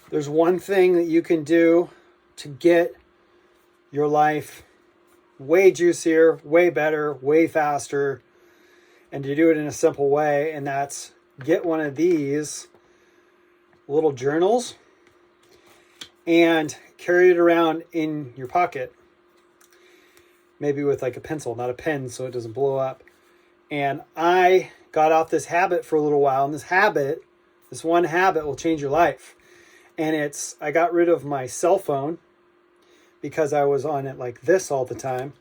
There's one thing that you can do to get your life way juicier, way better, way faster, and to do it in a simple way, and that's get one of these little journals and carry it around in your pocket, maybe with like a pencil, not a pen, so it doesn't blow up. And I got off this habit for a little while, and this one habit will change your life. And I got rid of my cell phone because I was on it like this all the time.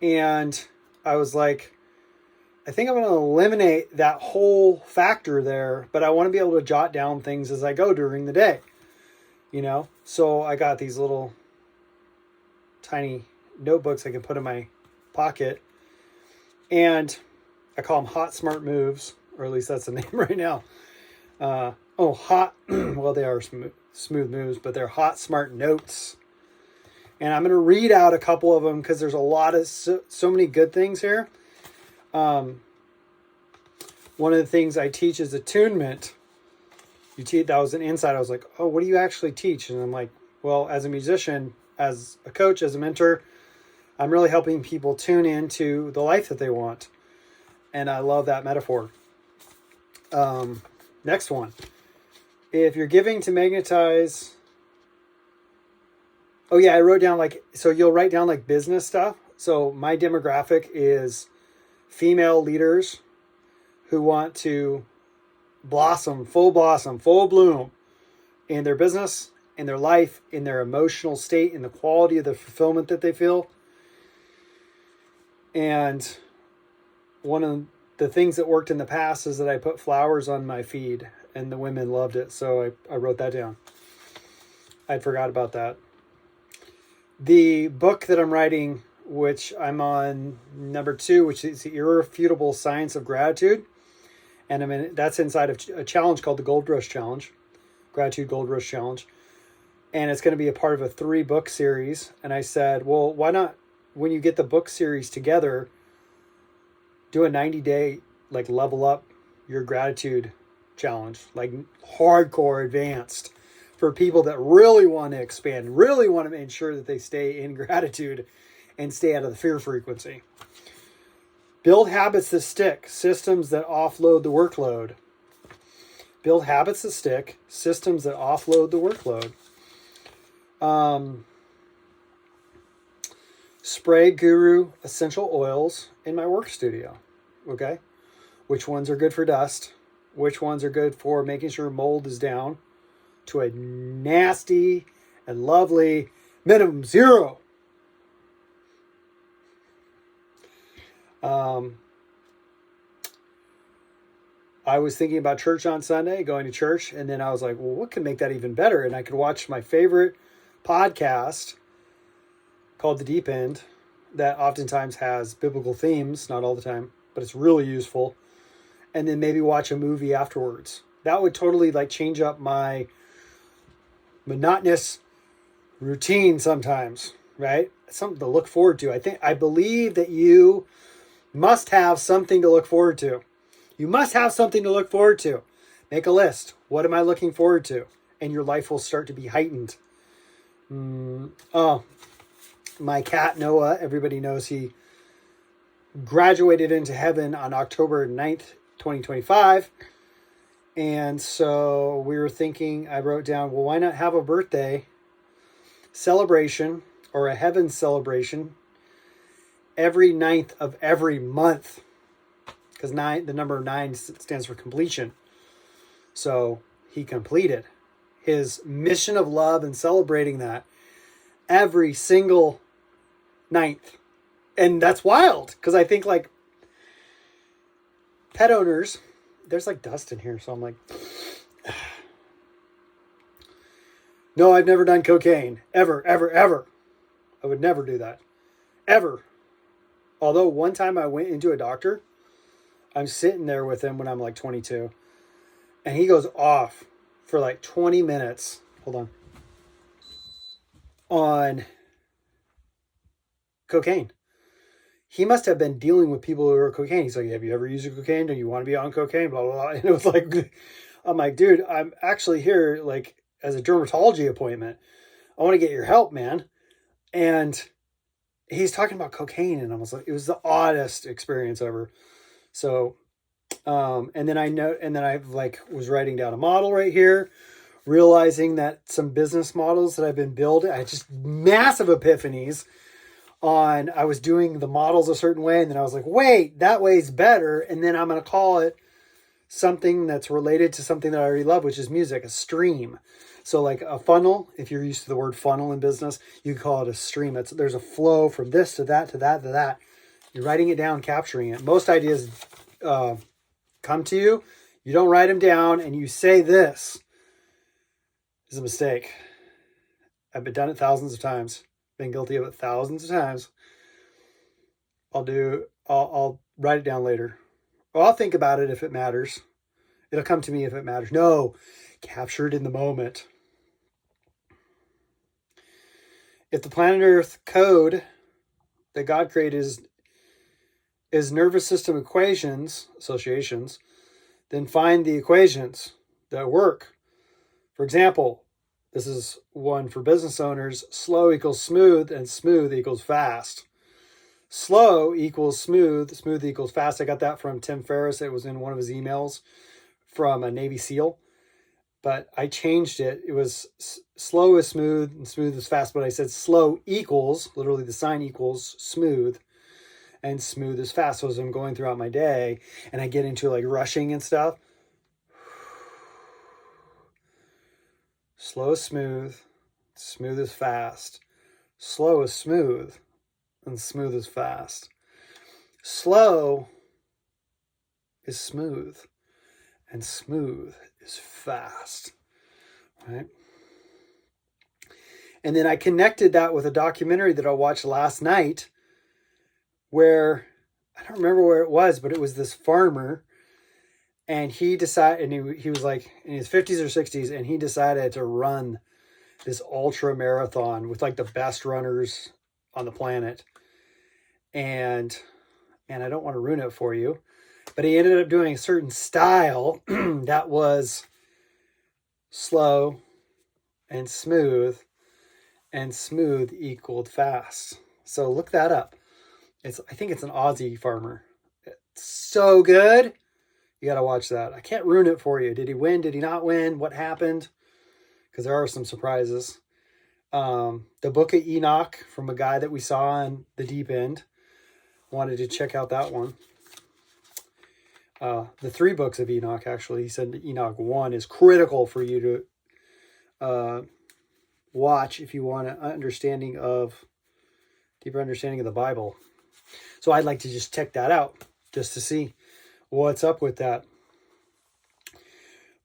And I was like, I think I'm going to eliminate that whole factor there, but I want to be able to jot down things as I go during the day, So I got these little tiny notebooks I can put in my pocket, and I call them Hot Smart Moves, or at least that's the name right now. Hot, well, they are smooth moves, but they're Hot Smart Notes. And I'm going to read out a couple of them because there's a lot of so many good things here. One of the things I teach is attunement. That was an insight. I was like, oh, what do you actually teach? And I'm like, well, as a musician, as a coach, as a mentor, I'm really helping people tune into the life that they want. And I love that metaphor. Next one. If you're giving to magnetize... Oh yeah, I wrote down so you'll write down like business stuff. So my demographic is female leaders who want to blossom, full bloom in their business, in their life, in their emotional state, in the quality of the fulfillment that they feel. And one of the things that worked in the past is that I put flowers on my feed, and the women loved it. So I wrote that down. I'd forgot about that. The book that I'm writing, which I'm on number 2, which is The Irrefutable Science of Gratitude. And that's inside of a challenge called the Gold Rush Challenge, Gratitude Gold Rush Challenge. And it's going to be a part of a 3-book series. And I said, well, why not, when you get the book series together, do a 90-day, level up your gratitude challenge, hardcore advanced, for people that really want to expand, really want to ensure that they stay in gratitude and stay out of the fear frequency. Build habits that stick, systems that offload the workload. Build habits that stick, systems that offload the workload. Spray Guru essential oils in my work studio. Okay? Which ones are good for dust? Which ones are good for making sure mold is down to a nasty and lovely minimum 0. I was thinking about church on Sunday, going to church, and then I was like, well, what can make that even better? And I could watch my favorite podcast called The Deep End that oftentimes has biblical themes, not all the time, but it's really useful. And then maybe watch a movie afterwards. That would totally change up my monotonous routine sometimes, right? Something to look forward to. I believe that you must have something to look forward to. You must have something to look forward to. Make a list. What am I looking forward to? And your life will start to be heightened. My cat Noah, everybody knows he graduated into heaven on October 9th, 2025. And so we were thinking, I wrote down, well, why not have a birthday celebration or a heaven celebration every 9th of every month? Because the number 9 stands for completion. So he completed his mission of love and celebrating that every single 9th. And that's wild, because I think pet owners, there's dust in here, so I'm like, no, I've never done cocaine. Ever, ever, ever. I would never do that. Ever. Although one time I went into a doctor, I'm sitting there with him when I'm 22, and he goes off for 20 minutes. Hold on cocaine. He must have been dealing with people who are cocaine. He's like, have you ever used cocaine? Do you want to be on cocaine? Blah, blah, blah. And it was I'm like, dude, I'm actually here like as a dermatology appointment. I want to get your help, man. And he's talking about cocaine, and I was like, it was the oddest experience ever. So, and then I like was writing down a model right here, realizing that some business models that I've been building, I had just massive epiphanies on, I was doing the models a certain way, and then I was like, wait, that way's better. And then I'm going to call it something that's related to something that I already love, which is music, a stream. So like a funnel, if you're used to the word funnel in business, you call it a stream. There's a flow from this to that, to that, to that. You're writing it down, capturing it. Most ideas come to you. You don't write them down and you say this is a mistake. I've done it thousands of times. Been guilty of it thousands of times. I'll write it down later. Or I'll think about it if it matters. It'll come to me if it matters. No, capture it in the moment. If the planet Earth code that God created is nervous system equations, associations, then find the equations that work. For example, this is one for business owners. Slow equals smooth, and smooth equals fast. Slow equals smooth, smooth equals fast. I got that from Tim Ferriss. It was in one of his emails from a Navy SEAL. But I changed it. It was slow is smooth and smooth is fast. But I said slow equals, literally the sign equals smooth, and smooth is fast. So as I'm going throughout my day and I get into like rushing and stuff, slow is smooth, smooth is fast. Slow is smooth, and smooth is fast. Slow is smooth, and smooth is fast, right? And then I connected that with a documentary that I watched last night where, I don't remember where it was, but it was this farmer, and he decided, and he was like in his 50s or 60s, and he decided to run this ultra marathon with like the best runners on the planet. And I don't want to ruin it for you, but he ended up doing a certain style that was slow and smooth equaled fast. So look that up. I think it's an Aussie farmer. It's so good. You got to watch that. I can't ruin it for you. Did he win? Did he not win? What happened? Because there are some surprises. The Book of Enoch from a guy that we saw in the deep end. Wanted to check out that one. The 3 books of Enoch, actually. He said Enoch 1 is critical for you to watch if you want an deeper understanding of the Bible. So I'd like to just check that out just to see what's up with that.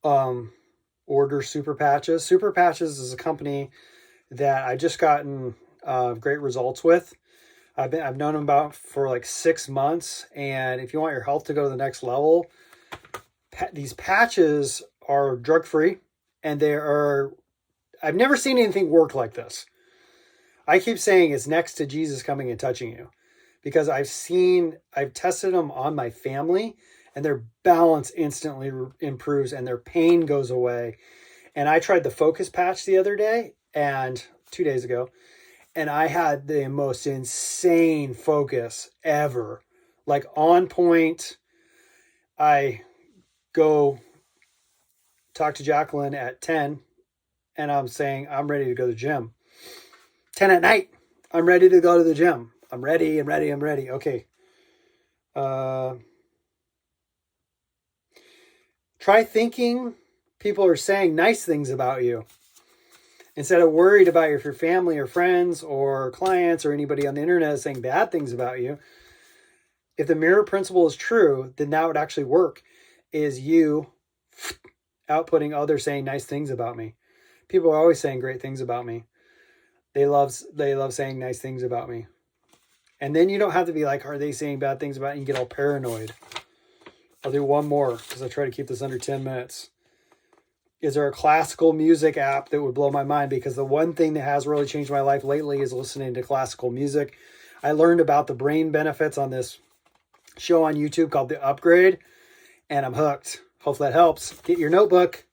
Order Super Patches. Super Patches is a company that I just gotten great results with. I've known them about for like 6 months, and if you want your health to go to the next level, these patches are drug-free, and I've never seen anything work like this. I keep saying it's next to Jesus coming and touching you, because I've tested them on my family, and their balance instantly improves and their pain goes away. And I tried the Focus Patch the other day, and 2 days ago, and I had the most insane focus ever. Like on point. I go talk to Jacqueline at 10, and I'm saying, I'm ready to go to the gym. 10 at night, I'm ready to go to the gym. I'm ready. Okay. Try thinking people are saying nice things about you, instead of worried about if your family or friends or clients or anybody on the internet is saying bad things about you. If the mirror principle is true, then that would actually work. Is you outputting others saying nice things about me. People are always saying great things about me. They love saying nice things about me. And then you don't have to be like, are they saying bad things about you? You get all paranoid. I'll do one more because I try to keep this under 10 minutes. Is there a classical music app that would blow my mind? Because the one thing that has really changed my life lately is listening to classical music. I learned about the brain benefits on this show on YouTube called The Upgrade, and I'm hooked. Hopefully that helps. Get your notebook.